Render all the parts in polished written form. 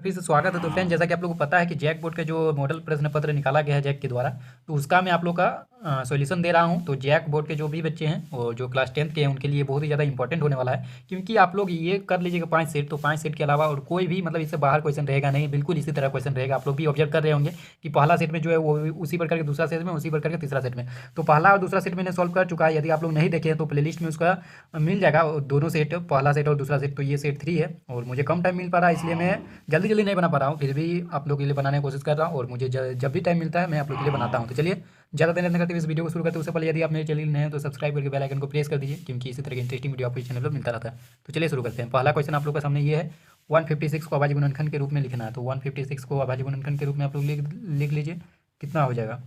फिर से स्वागत है। तो फ्रेंड, जैसा कि आप लोगों को पता है कि जैक बोर्ड का जो मॉडल प्रश्न पत्र निकाला गया है जैक के द्वारा, तो उसका मैं आप लोग का सॉल्यूशन दे रहा हूं। तो जैक बोर्ड के जो भी बच्चे हैं और जो क्लास 10th के हैं उनके लिए बहुत ही ज़्यादा इंपॉर्टेंट होने वाला है, क्योंकि आप लोग ये कर लीजिएगा 5 सेट। तो 5 सेट के अलावा और कोई भी मतलब इससे बाहर क्वेश्चन रहेगा नहीं, बिल्कुल इसी तरह क्वेश्चन रहेगा। आप लोग भी ऑब्जर्व कर रहे होंगे कि पहला सेट में जो है वो उसी प्रकार के, दूसरा सेट में उसी प्रकार के, तीसरा सेट में। तो पहला और दूसरा सेट मैंने सॉल्व कर चुका है। यदि आप लोग नहीं देखे हैं तो प्लेलिस्ट में उसका मिल जाएगा, दोनों सेट, पहला सेट और दूसरा सेट। तो ये सेट 3 है और मुझे कम टाइम मिल पा रहा है, इसलिए मैं जल्दी जल्दी नहीं बना पा रहा हूँ। फिर भी आप लोग के लिए बनाने की कोशिश कर रहा हूँ और मुझे जब भी टाइम मिलता है मैं आप लोग के लिए बनाता हूँ। तो चलिए, ज़्यादा देर नहीं करते इस वीडियो को शुरू करते उससे पहले यदि आप मेरे चैनल नए हैं तो सब्सक्राइब करके बेल आइकन को प्रेस कर दीजिए, क्योंकि इसी तरह की इंटरेस्टिंग वीडियो आपको इस चैनल पर मिलता रहता है। तो चलिए शुरू करते हैं। पहला क्वेश्चन आप लोग के सामने ये है, 156 को अभाज्य गुणनखंड के रूप में लिखना है। तो 156 को अभाज्य गुणनखंड के रूप में आप लोग लिख लीजिए। कितना हो जाएगा?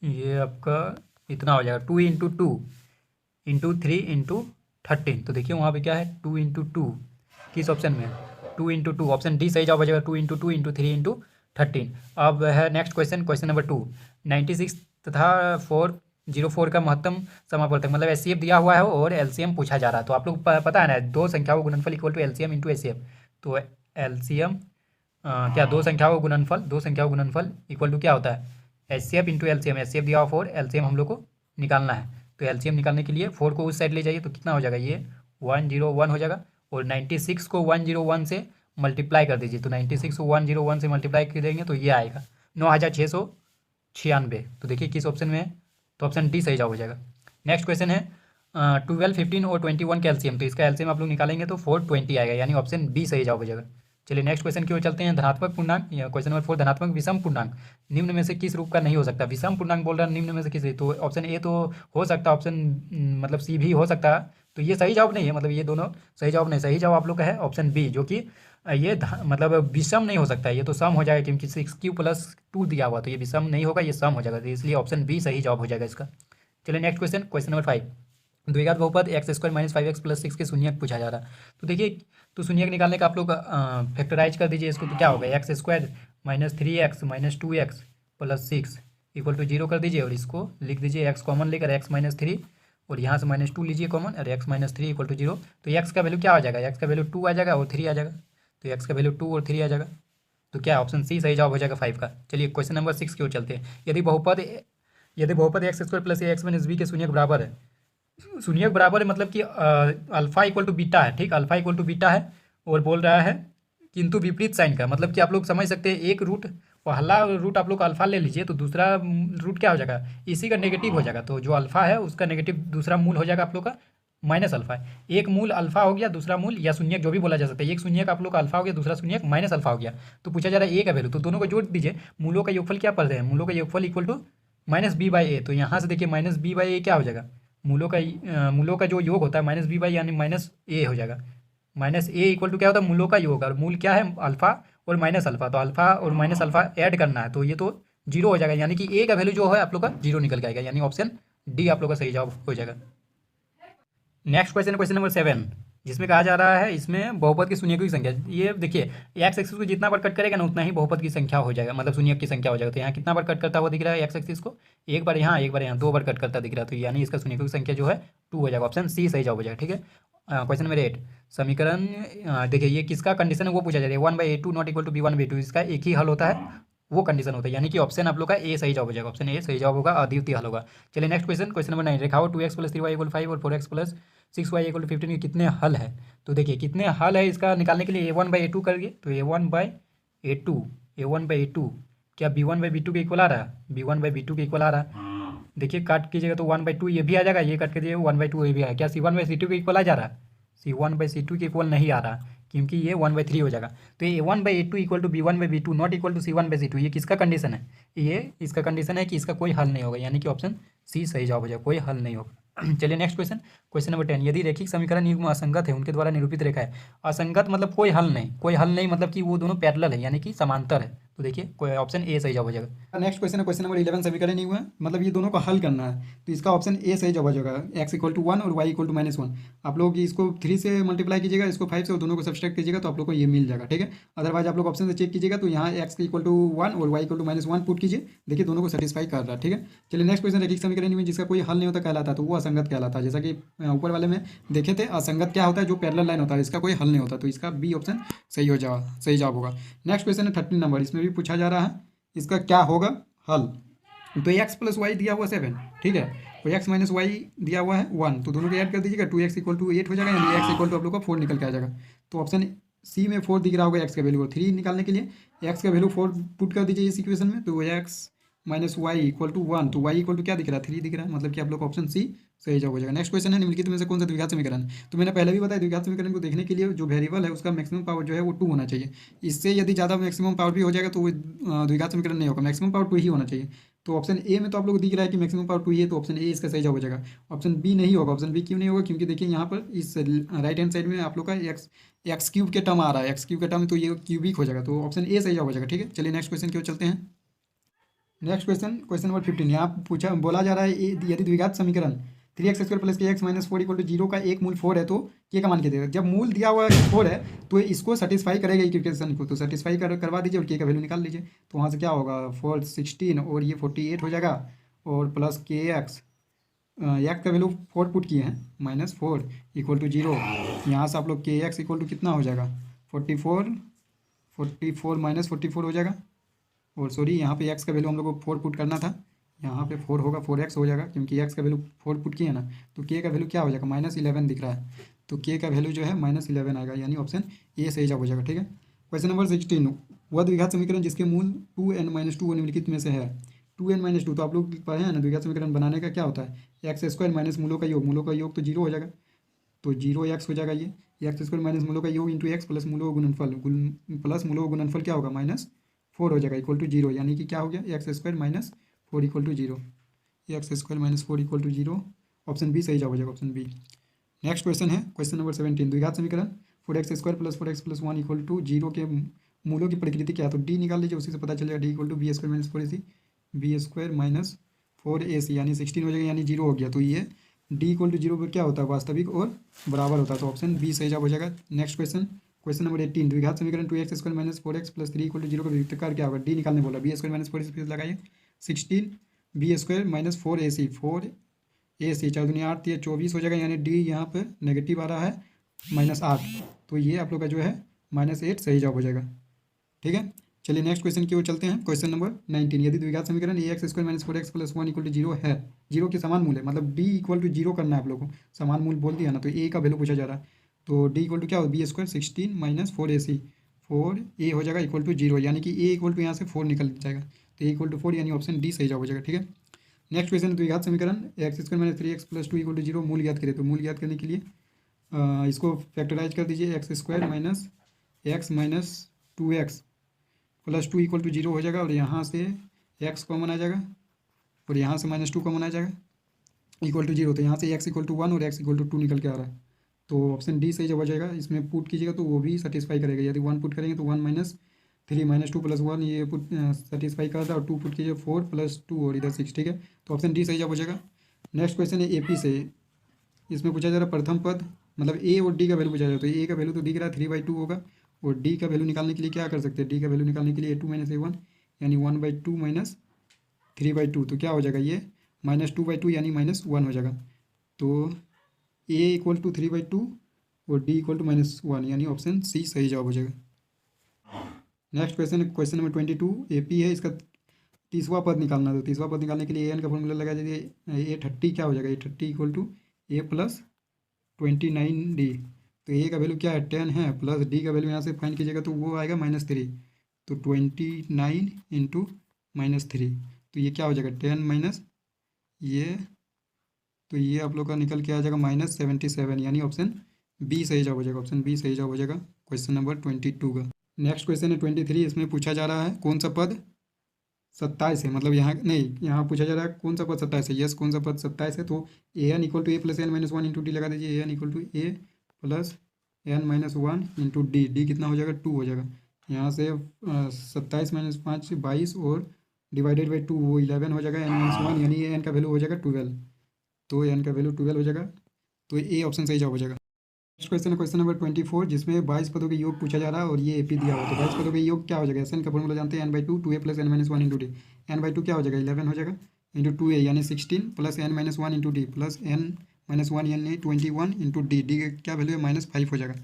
ये आपका इतना हो जाएगा, 2 × 2 × 3 × 13। तो देखिए वहाँ पे क्या है, 2 × 2 किस ऑप्शन में? 2 × 2, ऑप्शन डी सही जवाब हो जाएगा। 2 × 2 × 3 × 13। अब है नेक्स्ट क्वेश्चन, क्वेश्चन नंबर 2। 96 तथा 404 का महत्तम समापवर्तक मतलब एचसीएफ दिया हुआ है और एलसीएम पूछा जा रहा है। तो आप लोग पता है ना, दो संख्याओं का गुणनफल equal to LCM into HCF. तो एलसीएम क्या, दो संख्याओं का गुणनफल इक्वल टू क्या होता है? HCF into LCM. एचसीएफ दिया हुआ 4, एलसीएम हम लोग को निकालना है। तो एलसीएम निकालने के लिए 4 को उस साइड ले जाइए, तो कितना हो जाएगा? ये 101 हो जाएगा। और 96 को 101 से मल्टीप्लाई कर दीजिए। तो 96 को 101 से मल्टीप्लाई कर देंगे तो ये आएगा 9696। तो देखिए किस ऑप्शन में है, तो ऑप्शन डी सही जवाब हो जाएगा। नेक्स्ट क्वेश्चन है 12, 15 और 21 का एलसीएम। तो इसका एलसीएम आप लोग निकालेंगे तो 420 आएगा, यानी ऑप्शन बी सही जवाब हो जाएगा। चलिए नेक्स्ट क्वेश्चन की ओर चलते हैं। धनात्मक पूर्णांक, क्वेश्चन नंबर 4, धनात्मक विषम पूर्णांक निम्न में से किस रूप का नहीं हो सकता? विषम पूर्णांक बोल रहा है, निम्न में से किस? तो ऑप्शन ए तो हो सकता है, ऑप्शन मतलब सी भी हो सकता है। तो ये सही जवाब नहीं है, मतलब ये दोनों सही जवाब नहीं। सही जवाब आप लोग का है ऑप्शन बी, जो कि ये मतलब विषम नहीं हो सकता है, ये तो सम हो जाएगा, क्योंकि 6q+2 दिया हुआ। तो ये विषम नहीं होगा, ये सम हो जाएगा। तो इसलिए ऑप्शन बी सही जवाब हो जाएगा इसका। चलिए नेक्स्ट क्वेश्चन, क्वेश्चन नंबर 5। द्विघात बहुपद x² - 5x + 6 के शून्यक पूछा जा रहा है। तो देखिए, तो शून्यक निकालने का आप लोग फैक्टराइज कर दीजिए इसको। तो क्या होगा? x² - 3x - 2x + 6 = 0 कर दीजिए और इसको लिख दीजिए x कॉमन लेकर x - 3, और यहाँ से -2 लीजिए कॉमन, और x - 3 = 0। तो x का वैल्यू क्या आ जाएगा? x का वैल्यू 2 आ जाएगा और 3 आ जाएगा। तो x का वैल्यू 2 और 3 आ जाएगा। तो क्या ऑप्शन सी सही जवाब हो जाएगा 5 का। चलिए क्वेश्चन नंबर 6 की ओर चलते हैं। यदि बहुपद x² + ax - b के शून्यक बराबर है, शून्यक बराबर है मतलब कि अल्फा इक्वल टू बीटा है, ठीक, अल्फा इक्वल टू बीटा है। और बोल रहा है किंतु विपरीत साइन का, मतलब कि आप लोग समझ सकते हैं, एक रूट, पहला रूट आप लोग अल्फा ले लीजिए तो दूसरा रूट क्या हो जाएगा? इसी का नेगेटिव हो जाएगा। तो जो अल्फा है उसका नेगेटिव दूसरा मूल हो जाएगा आप लोग का माइनस अल्फा है। एक मूल अल्फा हो गया, दूसरा मूल या शून्यक जो भी बोला जा सकता है। एक शून्यक आप लोग का अल्फा हो गया, दूसरा शून्यक माइनस अल्फा हो गया। तो पूछा जा रहा है ए का वैल्यू, तो दोनों को जोड़ दीजिए। मूलों का योगफल क्या पढ़ रहे हैं? मूलों का योगफल इक्वल टू -b/a। तो यहाँ से देखिए -b/a क्या हो जाएगा? मूलों का जो योग होता है -b/, यानी -a हो जाएगा। -a इक्वल टू क्या होता है? मूलों का योग, और मूल क्या है? अल्फा और माइनस अल्फा। तो अल्फा और माइनस अल्फा ऐड करना है, तो ये तो 0 हो जाएगा, यानी कि a का वैल्यू जो है आप लोग का 0 निकल के आएगा, यानी ऑप्शन डी आप लोग का सही जवाब हो जाएगा। नेक्स्ट क्वेश्चन, क्वेश्चन नंबर 7, जिसमें कहा जा रहा है इसमें बहुपद की शून्यकों की संख्या। ये देखिए, एक्स एक्सिस को जितना बार कट करेगा ना उतना ही बहुपद की संख्या हो जाएगा, मतलब शून्यक की संख्या हो जाएगा। तो यहाँ कितना बार कट करता हुआ दिख रहा है एक्स एक्सिस को? एक बार यहाँ, एक बार यहाँ, 2 बार कट करता दिख रहा है। तो यानी इसका शून्यकों की संख्या जो है 2 हो जाएगा। ऑप्शन सी सही जवाब हो जाएगा, ठीक है। क्वेश्चन नंबर 8, समीकरण देखिए ये किसका कंडीशन है वो पूछा जा रहा है। 1/a2 not equal to b1/2, इसका एक ही हल होता है, वो कंडीशन होता है, यानी कि ऑप्शन आप लोग का ए सही जवाब हो जाएगा। ऑप्शन ए सही जवाब होगा, अद्वितीय हल होगा। चलिए नेक्स्ट क्वेश्चन, क्वेश्चन नंबर 9, रेखाओं 2x + 3y = 5 और 4x + 6y = 15 के कितने हल है? तो देखिए कितने हल है इसका निकालने के लिए a1/a2 करिए। तो a1/a2 क्या b1/b2 के इक्वल आ रहा है? b1/b2 के इक्वल आ रहा है। देखिए काट कीजिएगा तो 1/2 ये भी आ जाएगा, ये काट कीजिए 1/2 ये भी आएगा। क्या c1/c2 के इक्वल आ जा रहा है? c1/c2 के इक्वल नहीं आ रहा, क्योंकि ये 1/3 हो जाएगा। तो ये a1/a2 equal to b1/b2 not equal to c1/c2, ये किसका कंडीशन है? ये इसका कंडीशन है कि इसका कोई हल नहीं होगा, यानी कि ऑप्शन सी सही जवाब हो जाएगा, कोई हल नहीं होगा। चलिए नेक्स्ट क्वेश्चन, क्वेश्चन नंबर 10, यदि रैखिक समीकरण युग्म असंगत है, उनके द्वारा निरूपित रेखा है। असंगत मतलब कोई हल नहीं, कोई हल नहीं मतलब कि वो दोनों पैरेलल है, यानी कि समांतर है। तो देखिए ऑप्शन ए सही जवाब हो जाएगा। नेक्स्ट क्वेश्चन है क्वेश्चन नंबर 11 समीकरण नहीं हुआ है, मतलब ये दोनों को हल करना है, तो इसका ऑप्शन ए सही जवाब हो जाएगा। एक्स इक्वल टू 1 और वाई इक्वल टू -1। आप लोग इसको 3 से मल्टीप्लाई कीजिएगा, इसको 5 से, और दोनों को सब्सट्रैक्ट कीजिएगा तो आप लोग को ये मिल जाएगा, ठीक है। अदरवाइज आप लोग ऑप्शन से चेक कीजिएगा, तो यहाँ एक्स इक्वल टू 1 और वाई इक्वल टू -1 पुट कीजिए, देखिए दोनों को सेटिस्फाई कर रहा है, ठीक है। चलिए नेक्स्ट क्वेश्चन, रैखिक समीकरण में जिसका कोई हल नहीं होता कहलाता, तो वो असंगत कहलाता है। जैसा कि ऊपर वाले में देखे थे, असंगत क्या होता है, जो पैरेलल लाइन होता है, इसका कोई हल नहीं होता, तो इसका बी ऑप्शन सही हो जाएगा, सही जवाब होगा। नेक्स्ट क्वेश्चन है 13 नंबर, इसमें भी पूछा जा रहा है इसका क्या होगा हल। तो एक्स प्लस वाई दिया हुआ 7, ठीक है, और एक्स माइनस वाई दिया हुआ है 1, तो दोनों को ऐड कर दीजिएगा, 2x इक्वल टू 8 हो जाएगा, यानी एक्स इक्वल टू आप लोग का 4 निकल के आ जाएगा। तो ऑप्शन सी में 4 दिख रहा होगा, एक्स का वैल्यू 3 निकालने के लिए एक्स का वैल्यू 4 पुट कर दीजिए इस इक्वेशन में, तो X minus Y equal to 1, तो वाई इक्वल टू क्या दिख रहा है, 3 दिख रहा है, मतलब कि आप लोग ऑप्शन सी सही जवाब हो जाएगा। नेक्स्ट क्वेश्चन है, निम्नलिखित में से कौन सा द्विघात समीकरण है। तो मैंने पहले भी बताया, द्विघात समीकरण को देखने के लिए जो वेरिएबल है उसका मैक्सिमम पावर जो है वो 2 होना चाहिए। इससे यदि ज़्यादा मैक्सिमम पावर भी हो जाएगा तो वो द्विघात समीकरण नहीं होगा, मैक्सिमम पावर 2 ही होना चाहिए। तो ऑप्शन ए में तो आप लोग दिख रहा है कि मैक्सिमम पावर 2 ही है, तो ऑप्शन ए इसका सही जवाब हो जाएगा। ऑप्शन बी नहीं होगा। ऑप्शन बी क्यों नहीं होगा, क्योंकि देखिए यहाँ पर इस राइट हैंड साइड में आप लोग का एक्स क्यूब के टर्म आ रहा है, एक्स क्यूब के टर्म, तो ये क्यूबिक हो जाएगा, तो ऑप्शन ए सही जवाब हो जाएगा, ठीक है। चलिए नेक्स्ट क्वेश्चन की ओर चलते हैं। नेक्स्ट क्वेश्चन, क्वेश्चन नंबर 15, यहाँ पूछा बोला जा रहा है यदि द्विघात समीकरण 3x² प्लस के एक्स माइनस 4 इक्वल टू 0 का एक मूल 4 है तो के का मान क्या देगा। जब मूल दिया हुआ 4 है तो इसको सेटिस्फाई करेगा इक्वेशन को, तो सेटिस्फाई करवा दीजिए और के का वैल्यू निकाल लीजिए। तो वहाँ से क्या होगा, 4 16 और ये 48 हो जाएगा, और प्लस के एक्स का वैल्यू 4 पुट किए हैं, -4 इक्वल टू 0। यहाँ से आप लोग के एक्स इक्वल टू कितना हो जाएगा, 44 माइनस 44 हो जाएगा, और सॉरी यहाँ पे एक्स का वैल्यू हम लोग को 4 पुट करना था, यहाँ पे 4 होगा, 4x हो जाएगा, क्योंकि एक्स का वैल्यू 4 पुट किया है ना, तो के का वैल्यू क्या हो जाएगा, -11 दिख रहा है, तो के का वैल्यू जो है -11 आएगा, यानी ऑप्शन ए सही जवाब हो जाएगा, ठीक है। क्वेश्चन नंबर 16, वह द्विघात समीकरण जिसके मूल 2n-2 निम्नलिखित में से है। 2n-2 तो आप लोग पढ़े हैं ना, द्विघात समीकरण बनाने का क्या होता है, x² माइनस मूलों का योग तो 0 हो जाएगा, तो 0x हो जाएगा, ये x² माइनस मूलों का योग इंटू एक्स प्लस मूलों का गुणनफल, प्लस मूलों का गुणनफल क्या होगा, -4 हो जाएगा इक्वल टू 0, यानी कि क्या हो गया, x² minus 4 equal to 0, x² minus 4 equal to 0, option B सही जवाब हो जाएगा, ऑप्शन बी। नेक्स्ट क्वेश्चन है क्वेश्चन नंबर 17, द्विघात समीकरण 4x² plus 4x plus 1 equal to 0 के मूलों की प्रकृति क्या है। तो डी निकाल लीजिए, उसी से पता चलेगा, D equal to b² minus 4ac, b² minus 4ac, यानी 16 हो जाएगा, यानी 0 हो गया। तो ये डी इक्वल टू 0 पर क्या होता है, वास्तविक और बराबर होता है, तो ऑप्शन बी सही जवाब हो जाएगा। नेक्स्ट क्वेश्चन, क्वेश्चन नंबर 18, द्विघात समीकरण 2x² minus 4x plus 3 equal to 0 का वियुक्तकार क्या होगा। डी निकालने बोला, b² माइनस 4ac लगाइए, 16 b² माइनस 4ac, 4ac 4 दूनी 8, ये 24 हो जाएगा, यानी डी यहाँ पर नेगेटिव आ रहा है, -8, तो ये आप लोग का जो है -8 सही जवाब हो जाएगा, ठीक है। चलिए नेक्स्ट क्वेश्चन की ओर चलते हैं। क्वेश्चन नंबर 19, यदि द्विघात समीकरण ax² minus 4x plus 1 equal to 0 है, 0 के समान मूल है, मतलब d इक्वल टू 0 करना है आप लोग को, समान मूल बोल दिया ना, तो a का वैल्यू पूछा जा रहा है, तो d इक्वल टू क्या हो, b² 16 माइनस 4ac, 4a हो जाएगा इक्वल टू 0, यानी कि a इक्वल टू यहाँ से 4 निकल जाएगा, तो a इक्वल टू 4, यानी ऑप्शन डी सही जवाब हो जाएगा, ठीक है। नेक्स्ट क्वेश्चन, द्विघात समीकरण x² minus 3x plus 2 equal to 0 मूल ज्ञात करें। तो मूल ज्ञात करने के लिए इसको फैक्टराइज कर दीजिए, x² minus x minus 2x plus 2 equal to 0 हो जाएगा, और यहाँ से x कॉमन आ जाएगा, और यहाँ से -2 कॉमन आ जाएगा इक्वल टू 0, तो यहाँ से x इक्वल टू 1 और x इक्वल टू 2 निकल के आ रहा है, तो ऑप्शन डी सही जवाब हो जाएगा। इसमें पुट कीजिएगा तो वो भी सेटिस्फाई करेगा, यदि 1 पुट करेंगे तो 1 माइनस 3 -2 प्लस 1 ये पुट सेटिस्फाई करता है, और 2 पुट कीजिए 4 प्लस 2 और इधर 6, ठीक है, तो ऑप्शन डी सही जवाब हो जाएगा। नेक्स्ट क्वेश्चन है AP से, इसमें पूछा जा रहा है प्रथम पद, मतलब a और d का वैल्यू पूछा जा रहा है, तो a का वैल्यू तो दिख रहा है 3/2 होगा, और d का वैल्यू निकालने के लिए क्या कर सकते हैं, d का वैल्यू निकालने के लिए a2 माइनस a1, यानी 1/2 माइनस 3/2, तो क्या हो जाएगा, ये -2/2 यानी -1 हो जाएगा, तो a इक्वल टू 3/2 और d इक्वल टू -1, यानी ऑप्शन सी सही जवाब हो जाएगा। नेक्स्ट क्वेश्चन है क्वेश्चन नंबर 22, AP है, इसका तीसवा पद निकालना, तो तीसवा पद निकालने के लिए an का फॉर्मूला लगा दीजिए, a30 क्या हो जाएगा, a30 equal to a plus 29d, तो a का वैल्यू क्या है 10 है, प्लस d का वैल्यू यहाँ से फाइंड कीजिएगा तो वो आएगा -3, तो 29 इंटू -3, तो ये क्या हो जाएगा 10 माइनस ये, तो ये आप लोग का निकल के आ जाएगा -77, यानी ऑप्शन बी सही जवाब हो जाएगा, ऑप्शन बी सही जवाब हो जाएगा क्वेश्चन नंबर 22 का। नेक्स्ट क्वेश्चन है 23, इसमें पूछा जा रहा है कौन सा पद 27 है, मतलब यहाँ नहीं, यहाँ पूछा जा रहा है कौन सा पद 27 है, यस कौन सा पद 27 है, तो an equal to a plus n minus 1 into D लगा दीजिए, an equal to a plus n minus 1 into D, D कितना हो जाएगा 2 हो जाएगा, यहाँ से 27 माइनस 5 22 और डिवाइडेड बाई 2 वो 11 हो जाएगा, n-1 यानी ये n का वैल्यू हो जाएगा 12। तो n का वैल्यू 12 हो जाएगा, तो ए ऑप्शन सही जवाब हो जाएगा। नेक्स्ट क्वेश्चन है क्वेश्चन नंबर 24, जिसमें 22 पदों के योग पूछा जा रहा है और ये एपी दिया हुआ है। तो 22 पदों के योग क्या हो जाएगा, एस एन का फॉर्मूला जानते हैं, n/2 2a plus n minus 1 into D. n/2 क्या हो जाएगा 11 हो जाएगा, इंटू 2a यानी 16 plus n minus 1 into D plus n minus 1 यानी 21 इंटू डी। डी का क्या वैल्यू है -5 हो जाएगा।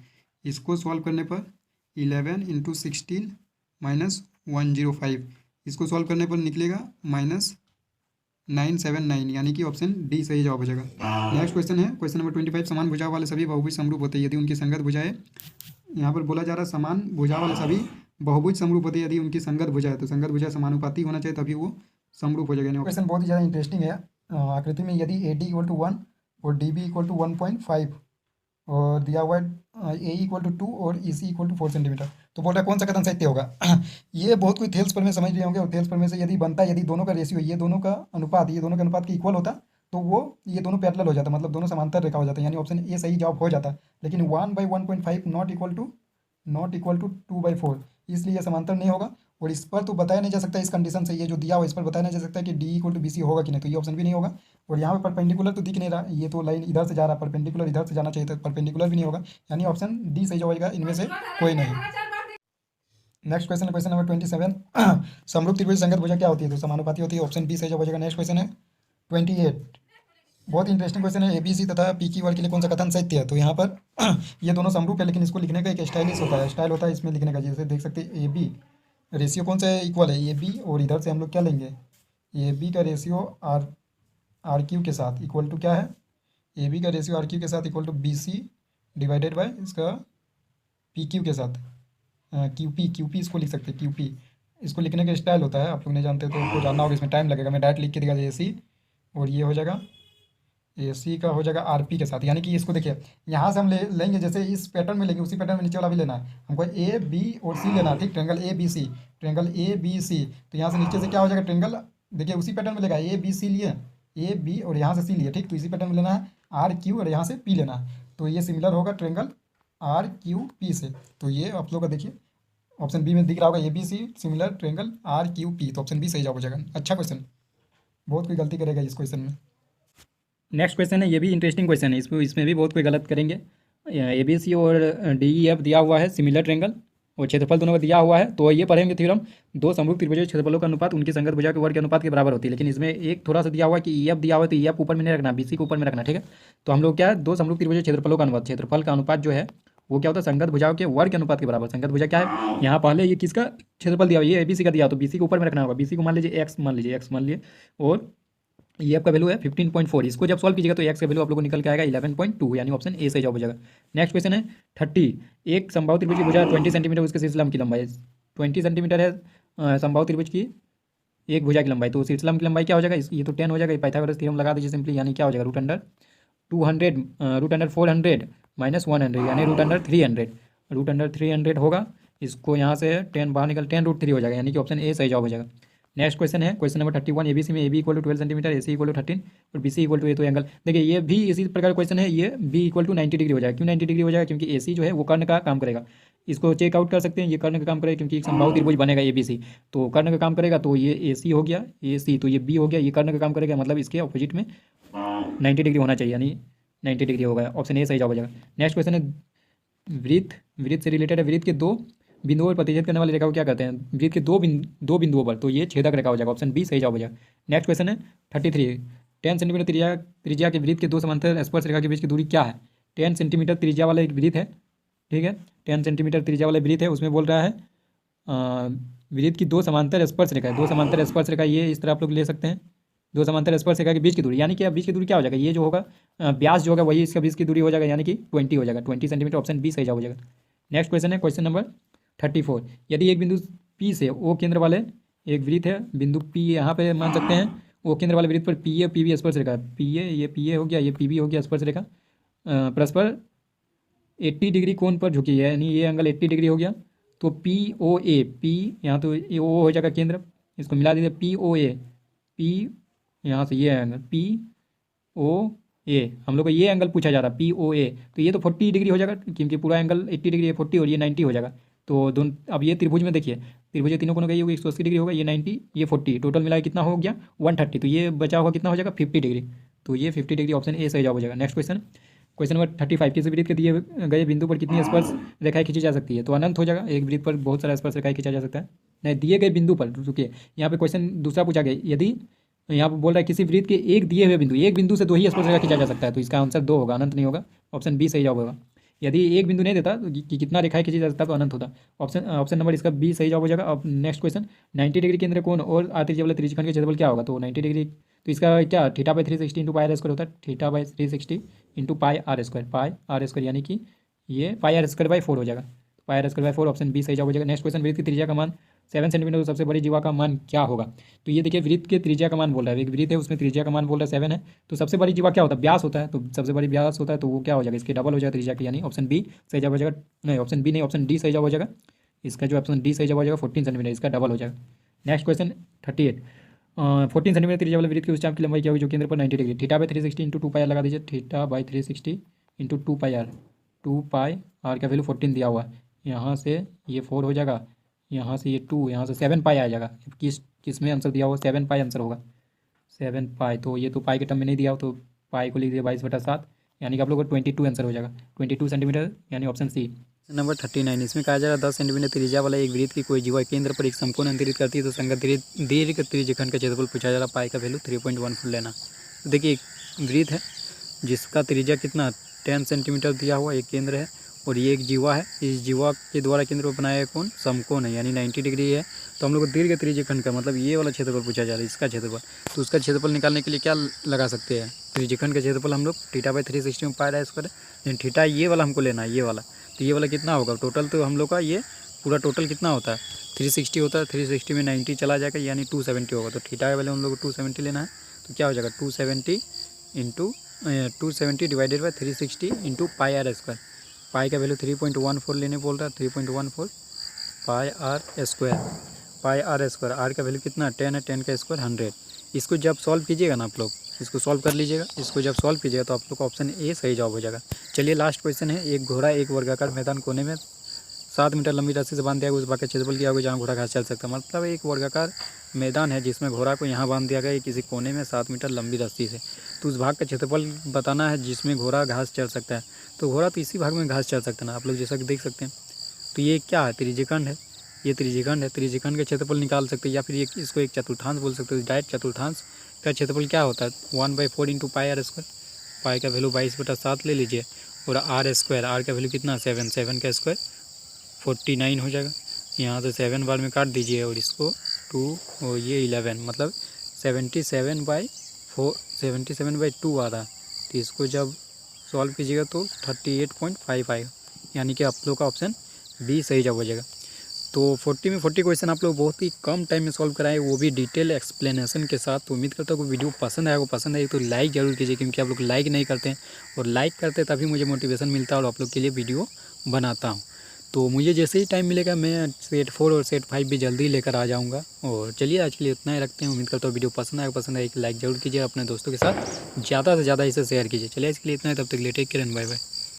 इसको सॉल्व करने पर 11 इंटू 16 माइनस 105, इसको सॉल्व करने पर निकलेगा -979, यानी कि ऑप्शन डी सही जवाब हो जाएगा। नेक्स्ट क्वेश्चन है क्वेश्चन नंबर 25, समान भुजा वाले सभी बहुभुज समरूप होते हैं यदि उनकी संगत भुजाएं, यहाँ पर बोला जा रहा है समान भुजा वाले सभी बहुभुज समरूप होते हैं यदि उनकी संगत भुजा है, तो संगत भुजा समानुपाती होना चाहिए तभी वो समरूप हो जाएगा। क्वेश्चन बहुत ही ज़्यादा इंटरेस्टिंग है। आकृति में यदि ए डी इक्वल टू 1 और डी बी इक्वल टू 1.5 और दिया हुआ है ए इक्वल टू 2 और ई सी इक्वल टू 4 सेंटीमीटर, तो बोल रहा है कौन सा कथन सत्य होगा। ये बहुत कोई थेल्स पर में समझ रहे होंगे, और थेल्स पर में से यदि बनता है, यदि दोनों का रेशियो ये दोनों का अनुपात ये दोनों के अनुपात के इक्वल होता तो वो ये दोनों पैरेलल हो जाता, मतलब दोनों समांतर रेखा हो जाता है, यानी ऑप्शन ए सही जवाब हो जाता। लेकिन 1/1.5 नॉट इक्वल टू 2/4, इसलिए ये समांतर नहीं होगा। और इस पर तो बताया नहीं जा सकता, इस कंडीशन से ये जो दिया हुआ इस पर बताया नहीं जा सकता कि D equal to B C होगा कि नहीं, तो ये ऑप्शन भी नहीं होगा। और यहाँ पे परपेंडिकुलर तो दिख नहीं रहा, ये तो लाइन इधर से जा रहा है, परपेंडिकुलर इधर से जाना चाहिए था, परपेंडिकुलर भी नहीं होगा, यानी ऑप्शन डी सही जवाब होगा, इनमें से कोई नहीं। नेक्स्ट क्वेश्चन है क्वेश्चन नंबर 27, समरूप त्रिभुज संगत भुजा क्या होती है, तो समानुपाती होती है, ऑप्शन बी सही जवाब हो जाएगा। नेक्स्ट क्वेश्चन है 28, बहुत इंटरेस्टिंग क्वेश्चन है, एबीसी तथा पी क्यू आर के लिए कौन सा कथन सत्य है, तो यहाँ पर ये दोनों समरूप है, लेकिन इसको लिखने का एक स्टाइलिश होता है, स्टाइल होता है इसमें लिखने का, जैसे देख सकते हैं ए बी रेशियो कौन सा है, इक्वल है ए बी, और इधर से हम लोग क्या लेंगे ए बी का रेशियो आर आर क्यू के साथ इक्वल टू क्या है, ए बी का रेशियो आर क्यू के साथ equal to B C divided by इसका पी क्यू के साथ क्यू पी इसको लिख सकते हैं क्यू पी। इसको लिखने का स्टाइल होता है, आप लोग नहीं जानते तो आपको जानना होगा, इसमें टाइम लगेगा, मैं डायरेक्ट लिख के दिखा ए सी, और ये हो जाएगा ए सी का हो जाएगा आर पी के साथ, यानी कि इसको देखिए यहाँ से हम लेंगे, जैसे इस पैटर्न में लेंगे उसी पैटर्न में नीचे वाला भी लेना है हमको, ए बी और सी लेना है, ठीक, triangle A B C, triangle A B C, तो यहाँ से नीचे से क्या हो जाएगा ट्रेंगल, देखिए उसी पैटर्न में लेगा, ए बी सी लिए, ए बी और यहाँ से सी लिए, ठीक, तो इसी पैटर्न में लेना है, आर क्यू और यहाँ से पी लेना है, तो ये सिमिलर होगा ट्रेंगल आर क्यू पी से, तो ये आप लोग का देखिए ऑप्शन बी में दिख रहा होगा A B C similar triangle R Q P, तो ऑप्शन बी सही जवाब हो जाएगा। अच्छा क्वेश्चन, बहुत कोई गलती करेगा इस क्वेश्चन में। नेक्स्ट क्वेश्चन है, ये भी इंटरेस्टिंग क्वेश्चन है, इसमें भी बहुत कोई गलत करेंगे। ए बी सी और डी ई एफ दिया हुआ है सिमिलर ट्रेंगल, और क्षेत्रफल दोनों का दिया हुआ है, तो ये पढ़ेंगे थ्योरम, दो समरूप त्रिभुजों के क्षेत्रफलों का अनुपात उनकी संगत भुजा के वर्ग के अनुपात के बराबर होती है। लेकिन इसमें एक थोड़ा सा दिया हुआ है कि ई एफ दिया हुआ है, तो ई एफ ऊपर में नहीं रखना, बी सी को ऊपर में रखना, ठीक है। तो हम लोग क्या है, दो समरूप त्रिभुजों के क्षेत्रफलों का अनुपात, क्षेत्रफल का अनुपात जो है वो क्या होता है, संगत भुजाओं के वर्ग के अनुपात के बराबर। संगत भुजा क्या है, यहाँ पहले ये किसका क्षेत्रफल दिया हुआ, ये ए बी सी का दिया, तो बी सी को ऊपर में रखना होगा, बी सी को मान लीजिए एक्स मान लीजिए, और ये आपका वैल्यू है 15.4, इसको जब सॉल्व कीजिएगा तो एक्स का वैल्यू आप लोगों को निकल के आएगा 11.2, यानी ऑप्शन ए सही जवाब हो जाएगा। नेक्स्ट क्वेश्चन है 30, एक समबाहु त्रिभुज की भुजा 20 सेंटीमीटर, उसके शीर्षलंब की लंबाई 20 सेंटीमीटर है, समबाहु त्रिभुज की एक भुजा की लंबाई, तो शीर्षलंब की लंबाई क्या हो जाएगा, ये तो 10 हो जाएगा, पाइथागोरस थ्योरम लगा दीजिए सिंपली, यानी क्या हो जाएगा रूट अंडर 400 माइनस 100, यानी रूट अंडर 300 होगा, इसको यहाँ से 10 बाहर निकल 10√3 हो जाएगा, यानी कि ऑप्शन ए सही जवाब हो जाएगा। नेक्स्ट क्वेश्चन है question number 31, A B C में A B equal to 12 centimetre, A C equal to 13 और B C equal to A, तो एंगल देखिए ये भी इसी प्रकार क्वेश्चन है, ये बी इक्वल टू 90 डिग्री हो जाएगा। क्यों 90 डिग्री हो जाएगा, क्योंकि ए सी जो है वो कर्ण का काम करेगा, इसको चेकआउट कर सकते हैं, ये कर्ण का काम करेगा, क्योंकि एक समबाहु त्रिभुज बनेगा ए बी सी, तो कर्ण का काम करेगा, तो ये ए सी हो गया, ए सी, तो ये बी हो गया, ये कर्ण का काम करेगा, मतलब इसके अपोजिट में 90 डिग्री होना चाहिए, यानी 90 डिग्री होगा, ऑप्शन ए सही जवाब हो जाएगा। नेक्स्ट क्वेश्चन है वृत्त से रिलेटेड है, वृत्त के दो बिंदुओं पर प्रतिच्छेद करने वाली रेखा को क्या कहते हैं, वृत्त के दो बिंदुओं पर, तो ये छेदक रेखा हो जाएगा, ऑप्शन बी सही जवाब हो जाएगा। नेक्स्ट क्वेश्चन है 33, 10 सेंटीमीटर त्रिज्या के वृत्त के दो समांतर स्पर्श रेखा के बीच की दूरी क्या है, 10 सेंटीमीटर त्रिज्या वाला एक वृत्त है, ठीक है, 10 सेंटीमीटर त्रिज्या वाला वृत्त है, उसमें बोल रहा है वृत्त की दो समांतर स्पर्श रेखा है, दो समांतर स्पर्श रेखा ये इस तरह आप लोग ले सकते हैं, दो समांतर स्पर्श रेखा के बीच की दूरी, यानी कि बीच की दूरी क्या हो जाएगा, ये जो होगा व्यास जो होगा वही इसका बीच की दूरी हो जाएगा, यानी कि 20 हो जाएगा, 20 सेंटीमीटर, ऑप्शन बी सही जवाब हो जाएगा। नेक्स्ट क्वेश्चन है क्वेश्चन नंबर 34, यदि एक बिंदु पी से ओ केंद्र वाले एक वृत्त है, बिंदु पी यहाँ पे मान सकते हैं, ओ केंद्र वाले वृत्त पर पी ए पी बी स्पर्श रेखा, पी ए हो गया, ये पी बी हो गया स्पर्श रेखा, परस्पर 80 डिग्री कोण पर झुकी है, यानी ये एंगल 80 डिग्री हो गया, तो पी ओ ए, पी यहाँ तो ये ओ हो जाएगा केंद्र, इसको मिला दीजिए पी ओ ए, पी यहाँ से ये एंगल पी ओ ए, हम लोग को ये एंगल पूछा जा रहा है पी ओ ए, तो ये तो 40 डिग्री हो जाएगा, क्योंकि पूरा एंगल 80 डिग्री है, 40 और ये 90 हो जाएगा, तो दोनों अब ये त्रिभुज में देखिए, त्रिभुज तीनों कोनों का ये 180 डिग्री होगा, ये 90, ये 40, टोटल मिला के कितना हो गया 130। तो ये बचा होगा कितना हो जाएगा 50 डिग्री। तो ये 50 डिग्री ऑप्शन ए सही जवाब हो जाएगा। नेक्स्ट क्वेश्चन नंबर 35, किसी वृत्त के दिए गए बिंदु पर कितनी स्पर्श रेखाएं खींची जा सकती है? तो अनंत हो जाएगा, एक वृत्त पर बहुत सारा स्पर्श रेखाएं खींचा जा सकता है। नहीं, दिए गए बिंदु पर, रुकिए यहाँ पे क्वेश्चन दूसरा पूछा गया, यदि यहाँ पर बोल रहा है किसी वृत्त के एक दिए हुए बिंदु, एक बिंदु से 2 ही स्पर्श रेखा खींचा जा सकता है, तो इसका आंसर 2 होगा, अनंत नहीं होगा। ऑप्शन बी सही जवाब होगा। यदि एक बिंदु नहीं देता तो कि कितना रेखाएं खींची जा सकता है तो अनंत होता। ऑप्शन नंबर इसका बी सही जवाब हो जाएगा। अब नेक्स्ट क्वेश्चन, 90 डिग्री केंद्र कोण और आतिज्य वाले त्रिज्यखंड के क्षेत्रफल क्या होगा? तो 90 डिग्री, तो इसका क्या θ/360 इंटू पाई आर स्क्वायर होता है, θ/360 इंटू पाई आर स्क्वायर, यानी कि ये पाई आर स्क्वायर बाई 4 हो जाएगा। Pi R square by 4, option B सही जवाब हो जाएगा। नेक्स्ट क्वेश्चन, वृत्त की त्रिज्या का मान 7 सेंटीमीटर, तो सबसे बड़ी जीवा का मान क्या होगा? तो ये देखिए वृत्त के त्रिज्या का मान बोल रहा है, एक वृत्त है उसमें त्रिज्या का मान बोल रहा है 7 है, तो सबसे बड़ी जीवा क्या होता है? व्यास होता है, तो सबसे बड़ी व्यास होता है, तो वो क्या हो जाएगा, इसके डबल हो जाएगा त्रिज्या की, यानी ऑप्शन बी सही जवाब हो जाएगा। नहीं, ऑप्शन बी नहीं, ऑप्शन डी सही जवाब हो जाएगा। इसका जो ऑप्शन डी सही जवाब हो जाएगा 14 सेंटीमीटर, इसका डबल हो जाएगा। नेक्स्ट क्वेश्चन 38, 14 सेंटीमीटर त्रिज्या वाले वृत्त की उस चाप की लंबाई क्या होगी जो केंद्र पर 90 डिग्री? θ/360 इंटू 2 पाई आर लगा दीजिए, θ/360 into 2 pi R, 2 pi R का वैल्यू 14 दिया हुआ है, यहाँ से ये 4 हो जाएगा, यहाँ से ये 2, यहाँ से 7 पाई आ जाएगा। किस में आंसर दिया हुआ 7 पाई आंसर होगा, 7 पाई, तो ये तो पाई के टर्म में नहीं दिया हो, तो पाई को लिख दिया 22/7, यानी कि आप लोग को 22 आंसर हो जाएगा, 22 सेंटीमीटर, यानी ऑप्शन सी। नंबर 39, इसमें कहा जा रहा है 10 सेंटीमीटर त्रिज्या वाला एक वृत्त की कोई जीवा केंद्र पर एक समकोण अंतरित करती है, तो संगत दीर्घ त्रिज्यखंड का क्षेत्रफल पूछा जा रहा है, पाई का वैल्यू 3.14 लेना। तो देखिए एक वृत्त है जिसका त्रिज्या कितना 10 सेंटीमीटर दिया हुआ एक केंद्र है, और ये एक जीवा है, इस जीवा के द्वारा केंद्र पर बनाया कौन समकोण है, यानी 90 डिग्री है। तो हम लोग को दीर्घ त्रिज्यखंड का मतलब ये वाला क्षेत्रफल पूछा जा रहा है, इसका क्षेत्रफल, तो उसका क्षेत्रफल निकालने के लिए क्या लगा सकते हैं? त्रिज्यखंड का क्षेत्रफल हम लोग θ/360 में पाई आर स्क्वायर, लेकिन थीटा ये वाला हमको लेना है, ये वाला, तो ये वाला कितना होगा टोटल? तो हम लोग का ये पूरा टोटल कितना होता है 360 होता है, 360 में 90 चला जाएगा, यानी 270 होगा। तो थीटा का वैल्यू हम लोग को 270 लेना है, तो क्या हो जाएगा 270 divided by 360 into pi R square. Pi का वैल्यू 3.14 लेने बोल रहा है, 3.14 पाई आर स्क्वायर, आर का वैल्यू कितना 10 है, 10 का स्क्वायर 100। इसको जब सॉल्व कीजिएगा ना आप लोग, इसको सॉल्व कर लीजिएगा, इसको जब सॉल्व कीजिएगा तो आप लोग का ऑप्शन ए सही जवाब हो जाएगा। चलिए लास्ट क्वेश्चन है, एक घोड़ा एक वर्गाकार मैदान कोने में 7 मीटर लंबी रस्सी से बांध दिया गया, उस भाग का क्षेत्रफल क्या होगा जहाँ घोड़ा घास चल सकता है? मतलब एक वर्गाकार मैदान है जिसमें घोड़ा को यहाँ बांध दिया गया है किसी कोने में 7 मीटर लंबी रस्सी से, तो उस भाग का क्षेत्रफल बताना है जिसमें घोड़ा घास चल सकता है। तो घोड़ा तो इसी भाग में घास चल सकता है ना, आप लोग जैसा कि देख सकते हैं। तो ये क्या है, त्रिज्यखंड है, ये त्रिज्यखंड है, त्रिज्यखंड का क्षेत्रफल निकाल सकते हैं, या फिर इसको एक चतुर्थांश बोल सकते हो। डायरेक्ट चतुर्थांश का क्षेत्रफल क्या होता है 1/4 into pi R square, pi का वैल्यू 22/7 ले लीजिए, और आर स्क्वायर, आर का वैल्यू कितना 7 का स्क्वायर 49 हो जाएगा। यहाँ से 7 बार में काट दीजिए, और इसको 2 और ये 11, मतलब 77/2 आ रहा है। तो इसको जब सॉल्व कीजिएगा तो 38.5 आएगा, यानी कि आप लोग का ऑप्शन बी सही जवाब हो जाएगा। तो 40 में 40 क्वेश्चन आप लोग बहुत ही कम टाइम में सॉल्व कराए, वो भी डिटेल एक्सप्लेनेशन के साथ। तो उम्मीद करता हूँ कि वीडियो पसंद आएगा, तो लाइक जरूर कीजिए, क्योंकि आप लोग लाइक नहीं करते हैं, और लाइक करते तभी मुझे मोटिवेशन मिलता है और आप लोग के लिए वीडियो बनाता हूँ। तो मुझे जैसे ही टाइम मिलेगा मैं सेट 4 और सेट 5 भी जल्दी लेकर आ जाऊँगा। और चलिए आज के लिए इतना ही रखते हैं। उम्मीद करता हूँ वीडियो पसंद आएगा, एक लाइक जरूर कीजिए, अपने दोस्तों के साथ ज़्यादा से ज़्यादा इसे शेयर कीजिए। चलिए इसके लिए इतना ही, तब तक के लिए take care and bye bye.